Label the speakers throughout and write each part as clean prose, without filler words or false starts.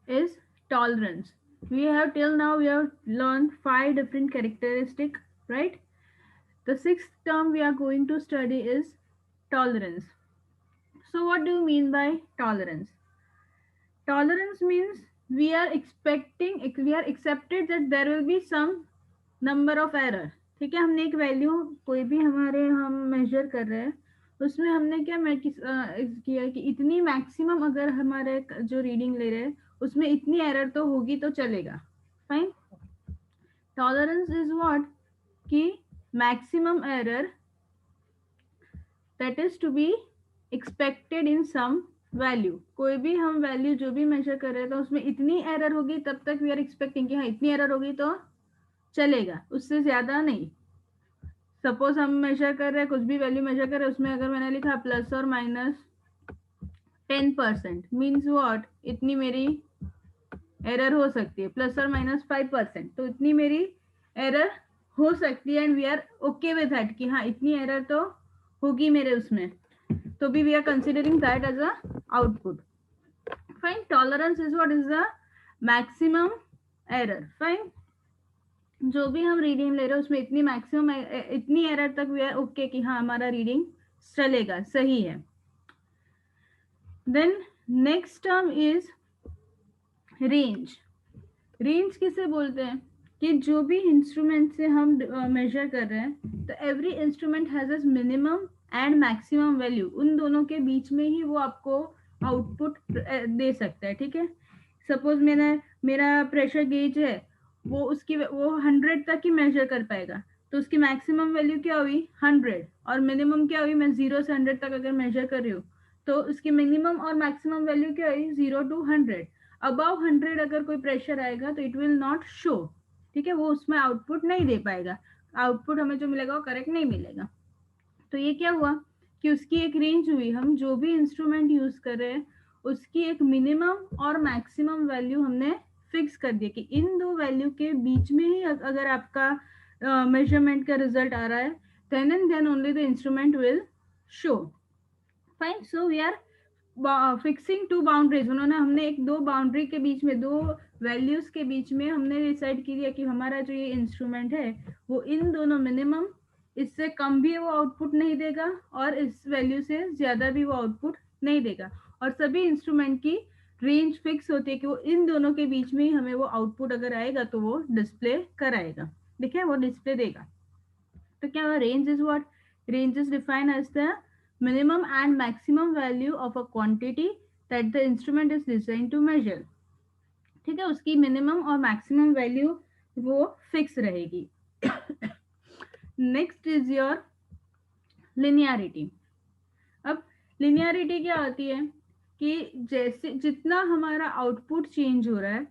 Speaker 1: is tolerance. We have till now we have learned 5 different characteristic, right? The sixth term we are going to study is tolerance. So what do you mean by tolerance? Tolerance means we are accepted that there will be some number of error. ठीक है, हमने एक value कोई भी हमारे हम major कर रहे हैं, उसमें हमने क्या किया कि इतनी मैक्सिमम अगर हमारे जो रीडिंग ले रहे हैं उसमें इतनी एरर तो होगी तो चलेगा. फाइन. टॉलरेंस इज व्हाट कि maximum error that is to be expected in some value. कोई भी हम वैल्यू जो भी मेजर कर रहे हैं तो उसमें इतनी एरर होगी तब तक वी आर एक्सपेक्टिंग कि हाँ इतनी एरर होगी तो चलेगा, उससे ज्यादा नहीं. सपोज हम मेजर कर रहे हैं, कुछ भी वैल्यू मेजर कर रहे हैं, उसमें अगर मैंने लिखा प्लस और माइनस 10% मीन्स व्हाट, इतनी मेरी एरर हो सकती है. प्लस और माइनस 5%, तो इतनी मेरी एरर हो सकती है and we are okay with that कि हाँ इतनी एरर तो होगी मेरे उसमें, तो भी we are considering that as a output. Fine. Tolerance is what is the maximum error. Fine. जो भी हम रीडिंग ले रहे हैं उसमें इतनी मैक्सिमम इतनी एरर तक वी आर ओके कि हाँ हमारा रीडिंग चलेगा, सही है. Then next term is range. Range किसे बोलते हैं कि जो भी इंस्ट्रूमेंट से हम मेजर कर रहे हैं तो every instrument has a minimum and maximum value. उन दोनों के बीच में ही वो आपको आउटपुट दे सकता है. ठीक है, सपोज मेरा प्रेशर गेज है, वो 100 तक ही मेजर कर पाएगा, तो उसकी मैक्सिमम वैल्यू क्या हुई 100 और मिनिमम क्या हुई, मैं 0 से 100 तक अगर मेजर कर रही हूँ तो उसकी मिनिमम और मैक्सिमम वैल्यू क्या हुई 0 to 100. अबव 100 अगर कोई प्रेशर आएगा तो इट विल नॉट शो. ठीक है, वो उसमें आउटपुट नहीं दे पाएगा, आउटपुट हमें जो मिलेगा वो करेक्ट नहीं मिलेगा. तो ये क्या हुआ कि उसकी एक रेंज हुई. हम जो भी इंस्ट्रूमेंट यूज कर रहे हैं उसकी एक मिनिमम और मैक्सिमम वैल्यू हमने फिक्स कर दिया कि इन दो वैल्यू के बीच में ही अगर आपका मेजरमेंट का रिजल्ट आ रहा है then and then only the instrument will show. Fine. So we are fixing two boundaries. उन्होंने हमने एक दो बाउंड्री के बीच में, दो वैल्यूज के बीच में हमने डिसाइड किया कि हमारा जो ये इंस्ट्रूमेंट है वो इन दोनों मिनिमम, इससे कम भी वो आउटपुट नहीं देगा और इस वैल्यू से ज्यादा भी वो आउटपुट नहीं देगा. और सभी इंस्ट्रूमेंट की रेंज फिक्स होती है कि वो इन दोनों के बीच में ही हमें वो आउटपुट अगर आएगा तो वो डिस्प्ले कराएगा. देखिए वो डिस्प्ले देगा. तो क्या हुआ, range is what, range is defined as the minimum and maximum value of a quantity that the instrument is designed to measure. ठीक है, उसकी मिनिमम और मैक्सिमम वैल्यू वो फिक्स रहेगी. Next is your linearity. अब लिनियरिटी क्या होती है कि जैसे जितना हमारा आउटपुट चेंज हो रहा है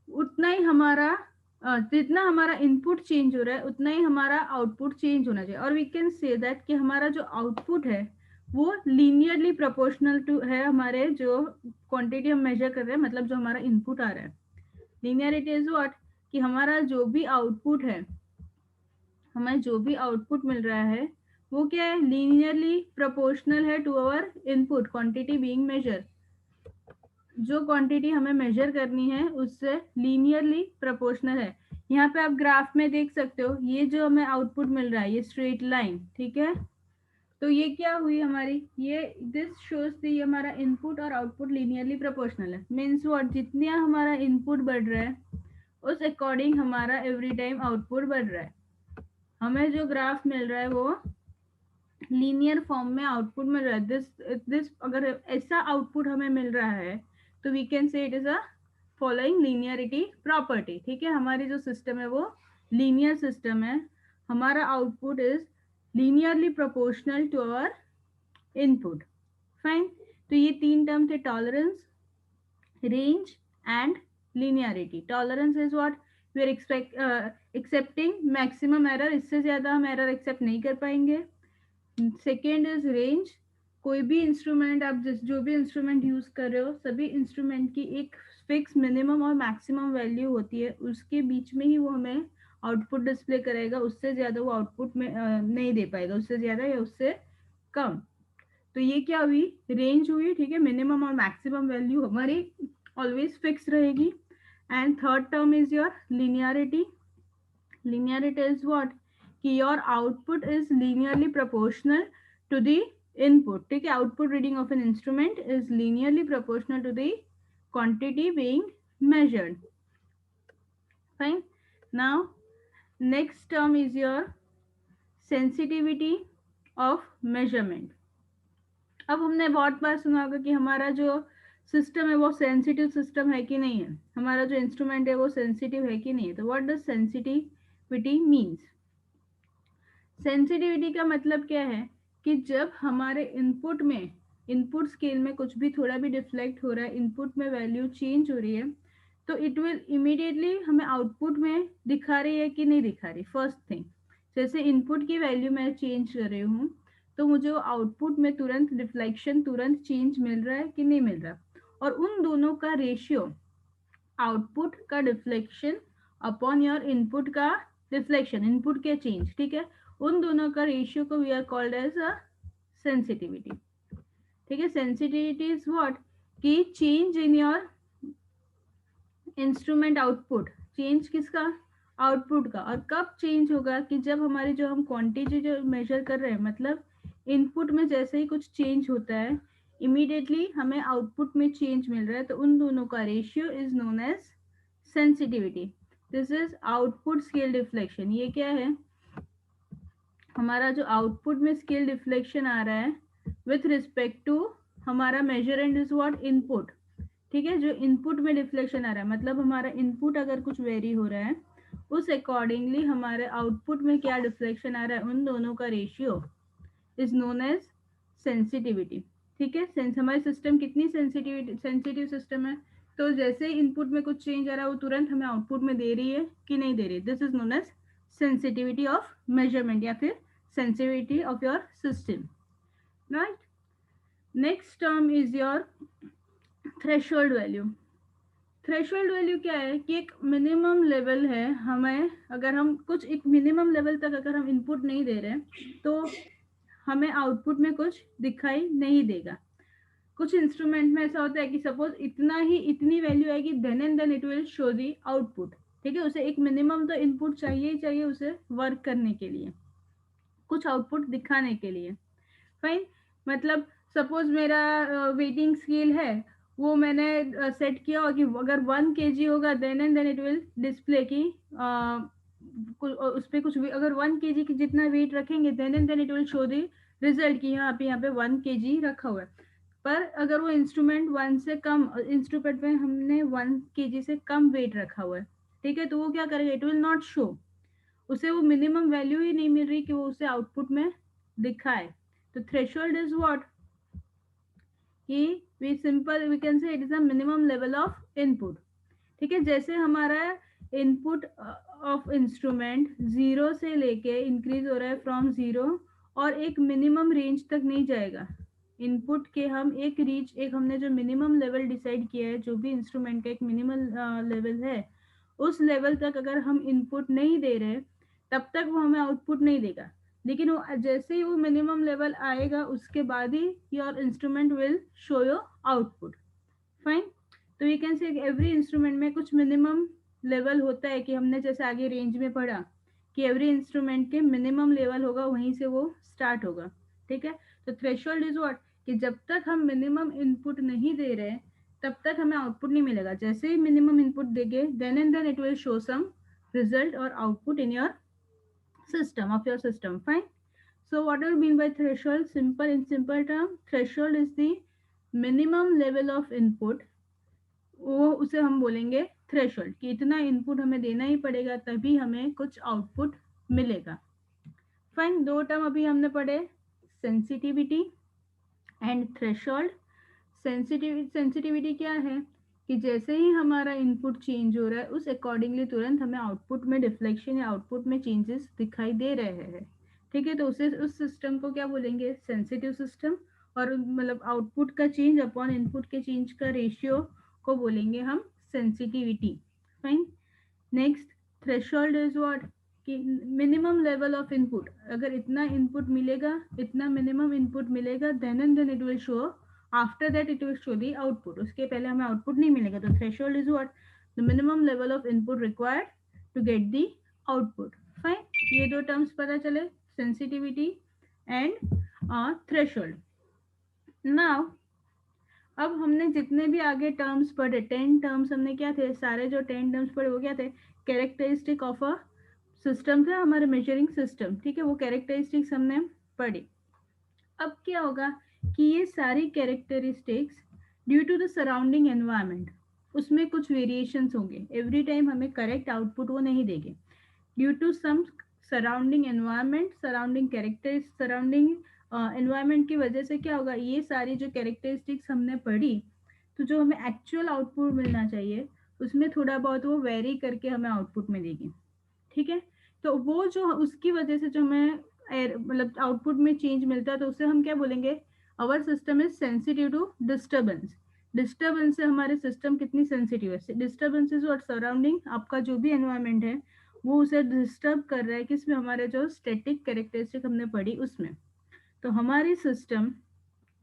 Speaker 1: उतना ही हमारा जितना हमारा इनपुट चेंज हो रहा है उतना ही हमारा आउटपुट चेंज होना चाहिए. और वी कैन से दैट कि हमारा जो आउटपुट है वो लीनियरली प्रोपोर्शनल टू है हमारे जो क्वांटिटी हम मेजर कर रहे हैं, मतलब जो हमारा इनपुट आ रहा है. लीनियरिटी इज व्हाट कि हमारा जो भी आउटपुट है, हमें जो भी आउटपुट मिल रहा है वो क्या है, लीनियरली प्रोपोर्शनल है to our input quantity being measure. जो क्वांटिटी हमें मेजर करनी है उससे लीनियरली प्रोपोर्शनल है. यहाँ पे आप ग्राफ में देख सकते हो ये जो हमें आउटपुट मिल रहा है ये स्ट्रेट लाइन. ठीक है, तो ये क्या हुई हमारी, ये दिस शोज दी हमारा इनपुट और आउटपुट लीनियरली प्रोपोर्शनल है. मीन्स व्हाट, जितना हमारा इनपुट बढ़ रहा है उस अकॉर्डिंग हमारा एवरी टाइम आउटपुट बढ़ रहा है. हमें जो ग्राफ मिल रहा है वो लीनियर फॉर्म में आउटपुट मिल रहा है. दिस अगर ऐसा आउटपुट हमें मिल रहा है तो we can say it is a following linearity property. ठीक है, हमारी जो सिस्टम है वो लीनियर सिस्टम है, हमारा output is linearly proportional to our input. Fine. तो ये तीन टर्म थे, tolerance, range and linearity. Tolerance is what, we are accepting maximum error, इससे ज्यादा हम एरर एक्सेप्ट नहीं कर पाएंगे. सेकेंड इज रेंज, कोई भी इंस्ट्रूमेंट आप जो भी इंस्ट्रूमेंट यूज कर रहे हो सभी इंस्ट्रूमेंट की एक फिक्स मिनिमम और मैक्सिमम वैल्यू होती है, उसके बीच में ही वो हमें आउटपुट डिस्प्ले करेगा, उससे ज्यादा वो आउटपुट में नहीं दे पाएगा, उससे ज्यादा या उससे कम. तो ये क्या हुई, रेंज हुई. ठीक है, मिनिमम और मैक्सिमम वैल्यू हमारी ऑलवेज फिक्स रहेगी. And third term is your linearity. Linearity is what? कि your output is linearly proportional to the input. ठीक है, output reading of an instrument is linearly proportional to the quantity being measured. Fine. Now next term is your sensitivity of measurement. अब हमने बहुत बार सुना होगा कि हमारा जो सिस्टम है वो सेंसिटिव सिस्टम है कि नहीं है, हमारा जो इंस्ट्रूमेंट है वो सेंसिटिव है कि नहीं है. तो what does sensitivity means? Sensitivity का मतलब क्या है कि जब हमारे इनपुट स्केल में कुछ भी थोड़ा भी डिफ्लेक्ट हो रहा है, इनपुट में वैल्यू चेंज हो रही है, तो इट विल इमीडिएटली हमें आउटपुट में दिखा रही है कि नहीं दिखा रही. फर्स्ट थिंग, जैसे इनपुट की वैल्यू मैं चेंज कर रही हूँ तो मुझे वो आउटपुट में तुरंत रिफ्लेक्शन, तुरंत चेंज मिल रहा है कि नहीं मिल रहा. और उन दोनों का रेशियो, आउटपुट का डिफ्लेक्शन अपॉन योर इनपुट का रिफ्लेक्शन, इनपुट के चेंज, ठीक है, उन दोनों का रेशियो को we are called as a sensitivity. ठीक है, सेंसिटिविटी इज व्हाट? कि change in your instrument output, change किसका? आउटपुट का. और कब चेंज होगा? कि जब हमारी जो हम क्वांटिटी जो मेजर कर रहे हैं, मतलब इनपुट में जैसे ही कुछ चेंज होता है इमीडिएटली हमें आउटपुट में चेंज मिल रहा है, तो उन दोनों का ratio is known as sensitivity. This is output scale deflection. ये क्या है? हमारा जो आउटपुट में स्केल डिफ्लेक्शन आ रहा है विथ रिस्पेक्ट टू हमारा मेजरेंट इज व्हाट? इनपुट. ठीक है, जो इनपुट में डिफ्लेक्शन आ रहा है, मतलब हमारा इनपुट अगर कुछ वेरी हो रहा है उस अकॉर्डिंगली हमारे आउटपुट में क्या डिफ्लेक्शन आ रहा है, उन दोनों का ratio is known as sensitivity. ठीक है, हमारे सिस्टम कितनी सेंसिटिव सिस्टम है, तो जैसे इनपुट में कुछ चेंज आ रहा है वो तुरंत हमें आउटपुट में दे रही है कि नहीं दे रही. This is known as sensitivity of measurement या फिर sensitivity of your system. Right. Next term is your threshold value. Threshold value क्या है? कि एक मिनिमम लेवल है, हमें अगर हम कुछ एक मिनिमम लेवल तक अगर हम इनपुट नहीं दे रहे तो हमें आउटपुट में कुछ दिखाई नहीं देगा. कुछ इंस्ट्रूमेंट में ऐसा होता है कि सपोज इतनी वैल्यू आएगी then and then it will show the output. ठीक है, उसे एक मिनिमम तो इनपुट चाहिए ही चाहिए उसे वर्क करने के लिए, कुछ आउटपुट दिखाने के लिए. फाइन. मतलब सपोज मेरा वेटिंग स्केल है, वो मैंने सेट किया हो कि अगर 1 kg होगा then and then it will display की उस पर कुछ भी, अगर 1 kg की जितना वेट रखेंगे then and then it will show the result की यहाँ पे 1 kg रखा हुआ है. पर अगर वो इंस्ट्रूमेंट 1 से कम, इंस्ट्रूमेंट में हमने 1 kg से कम वेट रखा हुआ है, ठीक है, तो वो क्या करेगा? It will not show. उसे वो मिनिमम वैल्यू ही नहीं मिल रही कि वो उसे आउटपुट में दिखाए. तो थ्रेशोल्ड इज व्हाट? कि we can say it is a minimum level of input. ठीक है, जैसे हमारा इनपुट ऑफ इंस्ट्रूमेंट 0 से लेके इंक्रीज हो रहा है फ्रॉम 0 और एक मिनिमम रेंज तक नहीं जाएगा. इनपुट के हम एक हमने जो मिनिमम लेवल डिसाइड किया है, जो भी इंस्ट्रूमेंट का एक मिनिमम लेवल है, उस लेवल तक अगर हम इनपुट नहीं दे रहे तब तक वो हमें आउटपुट नहीं देगा. लेकिन वो जैसे ही वो मिनिमम लेवल आएगा उसके बाद ही your instrument will show your output. Fine. तो you can say every instrument में कुछ मिनिमम लेवल होता है कि हमने जैसे आगे रेंज में पढ़ा कि एवरी इंस्ट्रूमेंट के मिनिमम लेवल होगा, वहीं से वो स्टार्ट होगा. ठीक है, तो थ्रेशोल्ड इज व्हाट? कि जब तक हम मिनिमम इनपुट नहीं दे रहे तब तक हमें आउटपुट नहीं मिलेगा. जैसे ही मिनिमम इनपुट देंगे then and then it will show some result और output in your system of your system. Fine. So what do you mean by threshold? Simple, in simple term, threshold is the minimum level of input. वो उसे हम बोलेंगे threshold, कि इतना input हमें देना ही पड़ेगा तभी हमें कुछ आउटपुट मिलेगा. फाइन. 2 टर्म अभी हमने पढ़े, सेंसिटिविटी एंड थ्रेशोल्ड. सेंसिटिविटी क्या है? कि जैसे ही हमारा इनपुट चेंज हो रहा है उस अकॉर्डिंगली तुरंत हमें आउटपुट में डिफ्लेक्शन या आउटपुट में चेंजेस दिखाई दे रहे हैं. ठीक है, तो उस सिस्टम को क्या बोलेंगे? Sensitive system. और मतलब आउटपुट का चेंज अपॉन इनपुट के चेंज का रेशियो को बोलेंगे हम sensitivity. Fine. Next, threshold is what? कि मिनिमम लेवल ऑफ इनपुट, अगर इतना इनपुट मिलेगा, इतना मिनिमम इनपुट मिलेगा then and then it will show after that it will show the output, उसके पहले हमें आउटपुट नहीं मिलेगा। तो threshold is what, the minimum level of input required to get the output. Fine, ये दो टर्म्स पता चले, सेंसिटिविटी एंड थ्रेशोल्ड। नाउ अब हमने जितने भी आगे टर्म्स पढ़े, 10 टर्म्स हमने क्या थे, सारे जो 10 टर्म्स पढ़े वो क्या थे, कैरेक्टरिस्टिक ऑफ अ सिस्टम थे, हमारे मेजरिंग सिस्टम, ठीक है, वो कैरेक्टरिस्टिक्स हमने पढ़ी। अब क्या होगा कि ये सारी characteristics due to the surrounding environment उसमें कुछ वेरिएशंस होंगे, एवरी टाइम हमें करेक्ट आउटपुट वो नहीं देंगे, due to some surrounding environment, surrounding character, surrounding environment की वजह से क्या होगा, ये सारी जो कैरेक्टरिस्टिक्स हमने पढ़ी, तो जो हमें एक्चुअल आउटपुट मिलना चाहिए उसमें थोड़ा बहुत वो वेरी करके हमें आउटपुट मिलेगी, ठीक है। तो वो जो उसकी वजह से जो हमें मतलब आउटपुट में चेंज मिलता है, तो उसे हम क्या बोलेंगे, our system is sensitive to disturbance. Disturbance से हमारे सिस्टम कितनी सेंसिटिव है, डिस्टर्बेंसेज और सराउंडिंग आपका जो भी एनवायरनमेंट है वो उसे डिस्टर्ब कर रहा है, किसमें, हमारे जो स्टैटिक कैरेक्टरिस्टिक हमने पढ़ी उसमें। तो हमारी सिस्टम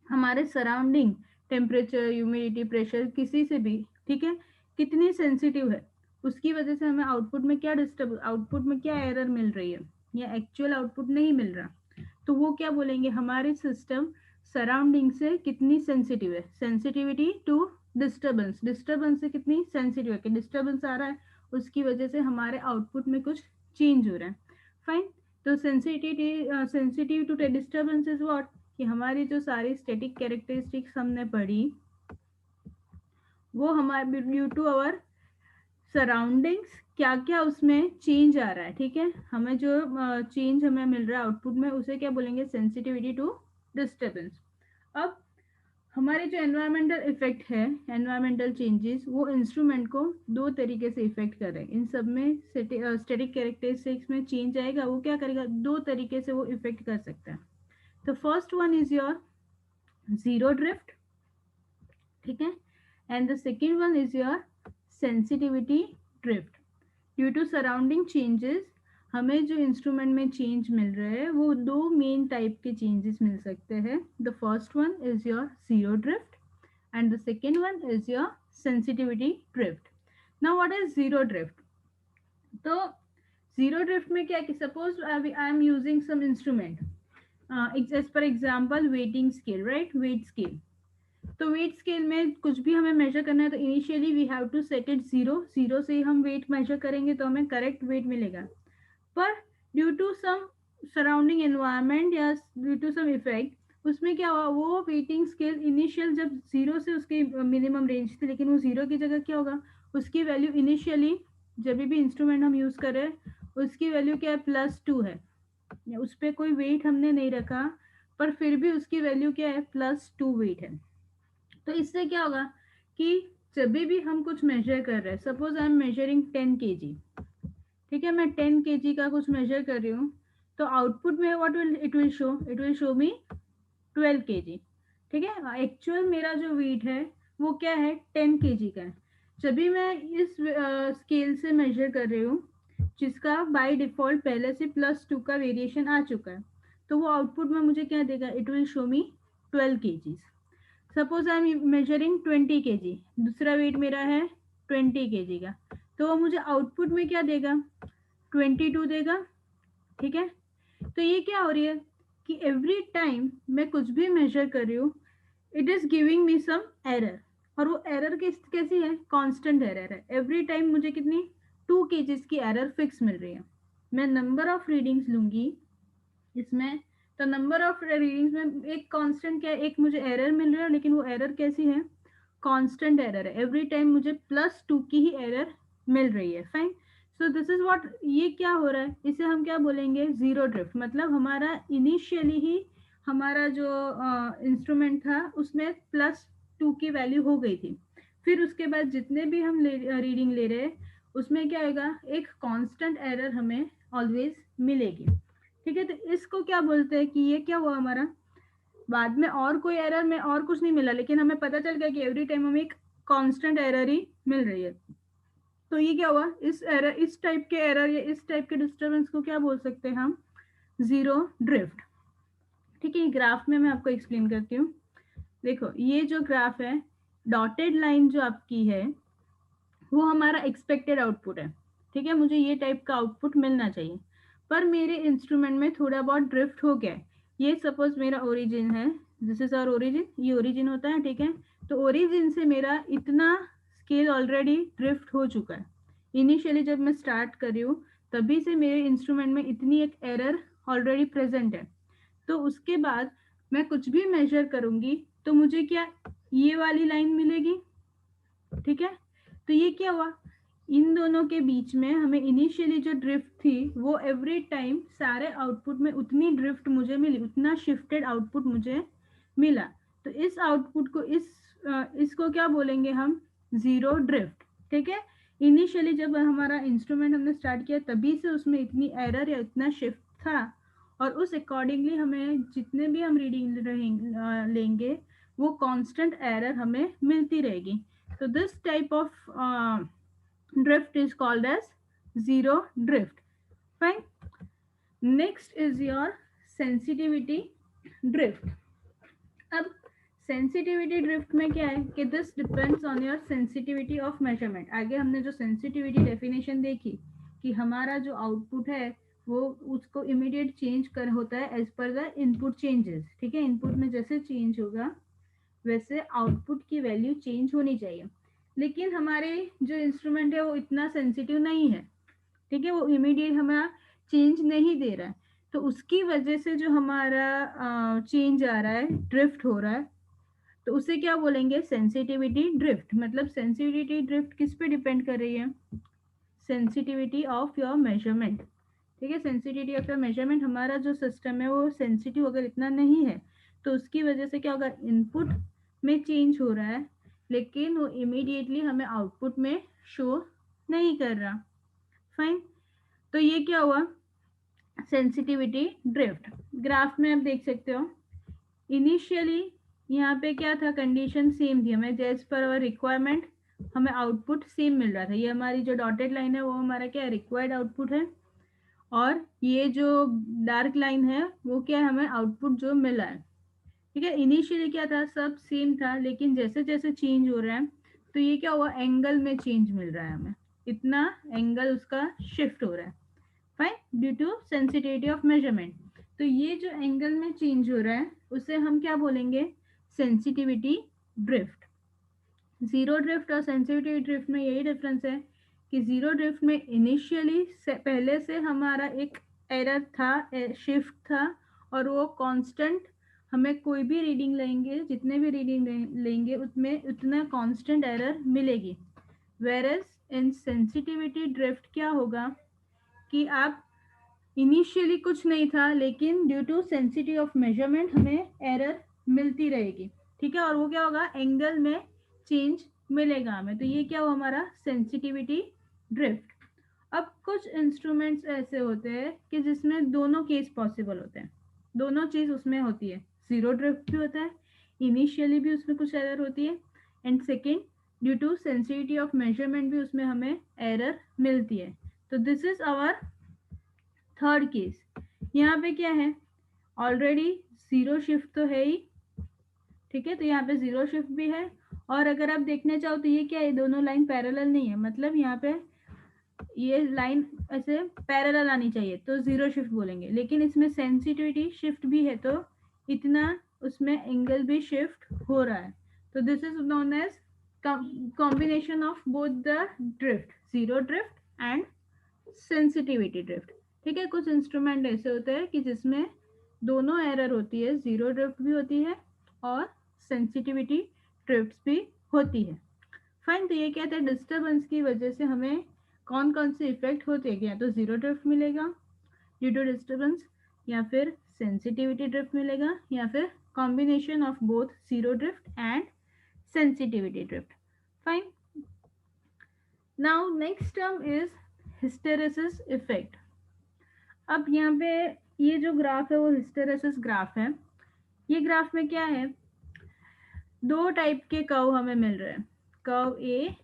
Speaker 1: हमारे सराउंडिंग टेम्परेचर, ह्यूमिडिटी, प्रेशर, किसी से भी, ठीक है, कितनी सेंसिटिव है, उसकी वजह से हमें आउटपुट में क्या डिस्टर्ब, आउटपुट में क्या एरर मिल रही है या एक्चुअल आउटपुट नहीं मिल रहा, तो वो क्या बोलेंगे, हमारे सिस्टम सराउंडिंग से कितनी सेंसिटिव है, सेंसिटिविटी टू डिस्टर्बेंस, डिस्टर्बेंस से कितनी सेंसिटिव है, कि डिस्टर्बेंस आ रहा है उसकी वजह से हमारे आउटपुट में कुछ चेंज हो रहा है। फाइन, तो sensitive to disturbance is what, कि हमारी जो सारी स्टैटिक कैरेक्टरिस्टिक्स हमने पढ़ी वो हमारे ड्यू टू आवर सराउंडिंग्स क्या क्या उसमें चेंज आ रहा है, ठीक है, हमें जो चेंज हमें मिल रहा है आउटपुट में उसे क्या बोलेंगे, सेंसिटिविटी टू डिस्टर्बेंस। अब हमारे जो एनवायरमेंटल इफेक्ट है, एनवायरमेंटल चेंजेस, वो इंस्ट्रूमेंट को दो तरीके से इफेक्ट कर रहे हैं, इन सब में स्टैटिक कैरेक्टरिस्टिक्स में चेंज आएगा, वो क्या करेगा, दो तरीके से वो इफेक्ट कर सकता है। तो first one is your zero drift, ठीक है, and the second one is your sensitivity drift. Due to surrounding changes हमें जो इंस्ट्रूमेंट में चेंज मिल रहे हैं वो दो मेन टाइप के चेंजेस मिल सकते हैं। The first one is your zero drift and the second one is your sensitivity drift. Now what is zero drift? तो जीरो ड्रिफ्ट में क्या है कि suppose I am using some instrument, as per example weighting scale, right, weight scale. तो weight scale में कुछ भी हमें मेजर करना है तो initially we have to set it zero, zero से ही हम वेट मेजर करेंगे तो हमें करेक्ट वेट मिलेगा। पर due to some surrounding environment या ड्यू टू सम इफेक्ट उसमें क्या हुआ, वो वेटिंग स्केल इनिशियल जब जीरो से उसकी मिनिमम रेंज थी, लेकिन वो जीरो की जगह क्या होगा, उसकी वैल्यू इनिशियली जब भी इंस्ट्रूमेंट हम यूज कर रहे हैं उसकी वैल्यू क्या है, +2 है, उस पर कोई वेट हमने नहीं रखा पर फिर भी उसकी वैल्यू क्या है, +2 वेट है। तो इससे क्या होगा कि जब भी हम कुछ मेजर कर रहे हैं, suppose I M measuring 10 kg, ठीक है, मैं 10 kg का कुछ मेजर कर रही हूँ, तो आउटपुट में what will it will show me 12 kg, ठीक है, एक्चुअल मेरा जो वेट है वो क्या है, 10 kg का है। जब भी मैं इस स्केल से मेजर कर रही हूँ जिसका बाय डिफॉल्ट पहले से +2 का वेरिएशन आ चुका है, तो वो आउटपुट में मुझे क्या देगा, it will show me 12 kg। Suppose I M measuring 20 kg, दूसरा वेट मेरा है 20 kg का, तो वो मुझे आउटपुट में क्या देगा, 22 देगा, ठीक है। तो ये क्या हो रही है कि एवरी टाइम मैं कुछ भी मेजर कर रही हूँ it is giving me some error, और वो एरर कैसी है, कांस्टेंट एरर है, एवरी टाइम मुझे कितनी 2 kg की एरर फिक्स मिल रही है। मैं नंबर ऑफ रीडिंग्स लूंगी इसमें, तो नंबर ऑफ रीडिंग्स में एक कांस्टेंट क्या है, एक मुझे एरर मिल रहा है, लेकिन वो एरर कैसी है, कांस्टेंट एरर है, एवरी टाइम मुझे +2 की ही एरर मिल रही है। Fine, so this is what, ये क्या हो रहा है, इसे हम क्या बोलेंगे, जीरो ड्रिफ्ट, मतलब हमारा इनिशियली ही हमारा जो इंस्ट्रूमेंट था उसमें +2 की वैल्यू हो गई थी, फिर उसके बाद जितने भी हम रीडिंग ले रहे हैं उसमें क्या होगा, एक कांस्टेंट एरर हमें ऑलवेज मिलेगी, ठीक है। तो इसको क्या बोलते हैं कि ये क्या हुआ हमारा, बाद में और कोई एरर में और कुछ नहीं मिला, लेकिन हमें पता चल गया कि एवरी टाइम हमें एक कांस्टेंट एरर ही मिल रही है। तो ये क्या हुआ, इस एरर, इस टाइप के एरर या इस टाइप के डिस्टर्बेंस को क्या बोल सकते हैं हम, जीरो ड्रिफ्ट, ठीक है। ग्राफ में मैं आपको एक्सप्लेन करती हूँ, देखो ये जो ग्राफ है, डॉटेड लाइन जो आपकी है वो हमारा एक्सपेक्टेड आउटपुट है, ठीक है, मुझे ये टाइप का आउटपुट मिलना चाहिए, पर मेरे इंस्ट्रूमेंट में थोड़ा बहुत ड्रिफ्ट हो गया है। ये सपोज मेरा ओरिजिन है, दिस इज आवर ओरिजिन, ये ओरिजिन होता है, ठीक है। तो ओरिजिन से मेरा इतना स्केल ऑलरेडी ड्रिफ्ट हो चुका है। इनिशियली जब मैं स्टार्ट कर रही हूँ तभी से मेरे इंस्ट्रूमेंट में इतनी एक एरर ऑलरेडी प्रेजेंट है। तो उसके बाद मैं कुछ भी मेजर करूंगी तो मुझे क्या ये वाली लाइन मिलेगी, ठीक है। तो ये क्या हुआ, इन दोनों के बीच में हमें इनिशियली जो ड्रिफ्ट थी वो एवरी टाइम सारे आउटपुट में उतनी ड्रिफ्ट मुझे मिली, उतना शिफ्टेड आउटपुट मुझे मिला। तो इस आउटपुट को इसको क्या बोलेंगे हम, जीरो ड्रिफ्ट, ठीक है। इनिशियली जब हमारा इंस्ट्रूमेंट हमने स्टार्ट किया तभी से उसमें इतनी एरर या इतना शिफ्ट था, और उस अकॉर्डिंगली हमें जितने भी हम रीडिंग लेंगे वो कांस्टेंट एरर हमें मिलती रहेगी। So this type of drift is called as zero drift. Fine. Next is your sensitivity drift. अब sensitivity drift में क्या है कि this depends on your sensitivity of measurement. आगे हमने जो sensitivity definition देखी कि हमारा जो output है वो उसको immediate change कर होता है as per the input changes, ठीक है। input में जैसे change होगा वैसे आउटपुट की वैल्यू चेंज होनी चाहिए, लेकिन हमारे जो इंस्ट्रूमेंट है वो इतना सेंसिटिव नहीं है, ठीक है, वो इमीडिएट हमारा चेंज नहीं दे रहा है। तो उसकी वजह से जो हमारा चेंज आ रहा है, ड्रिफ्ट हो रहा है, तो उसे क्या बोलेंगे, सेंसिटिविटी ड्रिफ्ट। मतलब सेंसिटिविटी ड्रिफ्ट किस पे डिपेंड कर रही है, सेंसिटिविटी ऑफ योर मेजरमेंट, ठीक है। सेंसिटिविटी ऑफ योर मेजरमेंट, हमारा जो सिस्टम है वो सेंसिटिव अगर इतना नहीं है तो उसकी वजह से क्या होगा, इनपुट में चेंज हो रहा है लेकिन वो इमीडिएटली हमें आउटपुट में शो नहीं कर रहा। फाइन। तो ये क्या हुआ, सेंसिटिविटी ड्रिफ्ट। ग्राफ में आप देख सकते हो इनिशियली यहाँ पे क्या था, कंडीशन सेम थी, हमें जैस पर अवर रिक्वायरमेंट हमें आउटपुट सेम मिल रहा था। ये हमारी जो डॉटेड लाइन है वो हमारा क्या है, रिक्वायर्ड आउटपुट है, और ये जो डार्क लाइन है वो क्या है, हमें आउटपुट जो मिला है, ठीक है। इनिशियली क्या था, सब सेम था, लेकिन जैसे जैसे चेंज हो रहा है तो ये क्या हुआ, एंगल में चेंज मिल रहा है हमें, इतना एंगल उसका शिफ्ट हो रहा है। Fine, due to sensitivity of measurement. तो ये जो एंगल में चेंज हो रहा है उसे हम क्या बोलेंगे, सेंसिटिविटी ड्रिफ्ट। जीरो ड्रिफ्ट और सेंसिटिविटी ड्रिफ्ट में यही डिफरेंस है कि जीरो ड्रिफ्ट में इनिशियली पहले से हमारा एक एरर था, शिफ्ट था, और वो कांस्टेंट, हमें कोई भी रीडिंग लेंगे, जितने भी रीडिंग लेंगे उसमें उतना कांस्टेंट एरर मिलेगी। वेरएज इन सेंसिटिविटी ड्रिफ्ट क्या होगा कि आप इनिशियली कुछ नहीं था लेकिन due to sensitive of measurement हमें एरर मिलती रहेगी, ठीक है, और वो क्या होगा, एंगल में चेंज मिलेगा हमें। तो ये क्या हुआ हमारा सेंसिटिविटी ड्रिफ्ट। अब कुछ इंस्ट्रूमेंट्स ऐसे होते हैं कि जिसमें दोनों केस पॉसिबल होते हैं, दोनों चीज उसमें होती है, जीरो ड्रिफ्ट भी होता है, इनिशियली भी उसमें कुछ एरर होती है, and second due to sensitivity of measurement भी उसमें हमें एरर मिलती है। तो this is our third case. यहाँ पे क्या है, ऑलरेडी जीरो शिफ्ट तो है ही, ठीक है, तो यहाँ पे जीरो शिफ्ट भी है, और अगर आप देखने चाहो तो ये क्या है, दोनों लाइन पैरेलल नहीं है, मतलब यहाँ पे ये लाइन ऐसे पैरेलल आनी चाहिए तो जीरो शिफ्ट बोलेंगे, लेकिन इसमें सेंसिटिविटी शिफ्ट भी है तो इतना उसमें एंगल भी शिफ्ट हो रहा है। तो this is known as combination of both the drift, zero drift and sensitivity drift, ठीक है। कुछ इंस्ट्रूमेंट ऐसे होते हैं कि जिसमें दोनों एरर होती है, जीरो ड्रिफ्ट भी होती है और सेंसिटिविटी ड्रिफ्ट भी होती है। फाइन। तो ये कहते हैं डिस्टर्बेंस की वजह से हमें कौन कौन से इफेक्ट होते हैं, या तो जीरो ड्रिफ्ट मिलेगा ड्यू टू डिस्टर्बेंस, या फिर सेंसिटिविटी ड्रिफ्ट मिलेगा, या फिर combination of both zero drift and sensitivity drift. Fine. Now next term is hysteresis effect. अब यहाँ पे ये जो ग्राफ है वो हिस्टेरेसिस ग्राफ है। ये ग्राफ में क्या है, दो टाइप के कर्व हमें मिल रहे हैं, कर्व ए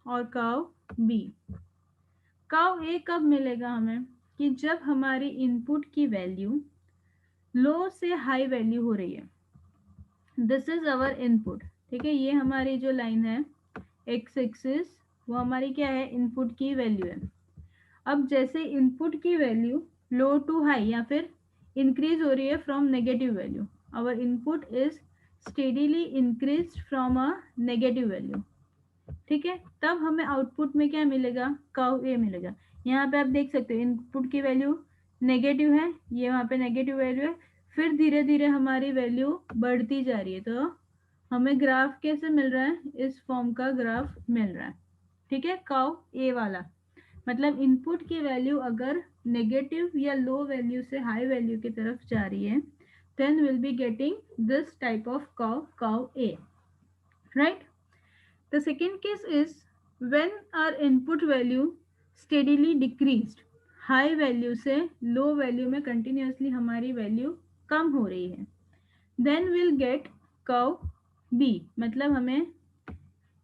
Speaker 1: और कर्व बी। कर्व ए कब मिलेगा हमें, कि जब हमारी इनपुट की वैल्यू लो से हाई वैल्यू हो रही है, दिस इज अवर इनपुट, ठीक है। ये हमारी जो लाइन है एक्स एक्सिस, वो हमारी क्या है, इनपुट की वैल्यू है। अब जैसे इनपुट की वैल्यू लो टू हाई या फिर इंक्रीज हो रही है from negative value, our input is steadily increase from a negative value, ठीक है। तब हमें आउटपुट में क्या मिलेगा, कर्व ए मिलेगा। यहाँ पे आप देख सकते हो इनपुट की वैल्यू नेगेटिव है, ये वहाँ पे नेगेटिव वैल्यू है, फिर धीरे धीरे हमारी वैल्यू बढ़ती जा रही है। तो हमें ग्राफ कैसे मिल रहा है, इस फॉर्म का ग्राफ मिल रहा है, ठीक है, कर्व ए वाला। मतलब इनपुट की वैल्यू अगर नेगेटिव या लो वैल्यू से हाई वैल्यू की तरफ जा रही है, then we'll be getting this type of curve A, right? The second case is when our input value steadily decreased, high value से लो वैल्यू में कंटिन्यूसली हमारी वैल्यू कम हो रही है, then we'll get curve B, मतलब हमें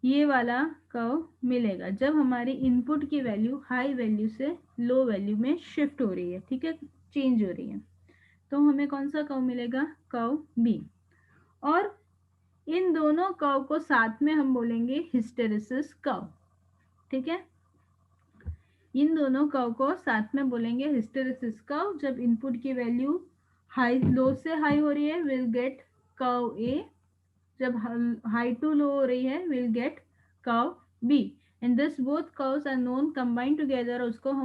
Speaker 1: ये वाला कर्व मिलेगा जब हमारी इनपुट की वैल्यू हाई वैल्यू से लो वैल्यू में शिफ्ट हो रही है, ठीक है, चेंज हो रही है। तो हमें कौन सा कर्व मिलेगा, कर्व बी। और इन दोनों कर्व को साथ में हम बोलेंगे हिस्टेरेसिस कर्व, ठीक है। इन दोनों कर्व को साथ में बोलेंगे हिस्टेरेसिस कर्व। जब इनपुट की वैल्यू हाई लो से हाई हो रही है विल गेट कर्व ए, जब हाई टू लो हो रही है will get curve B, and this both curves are known combined together, उसको हम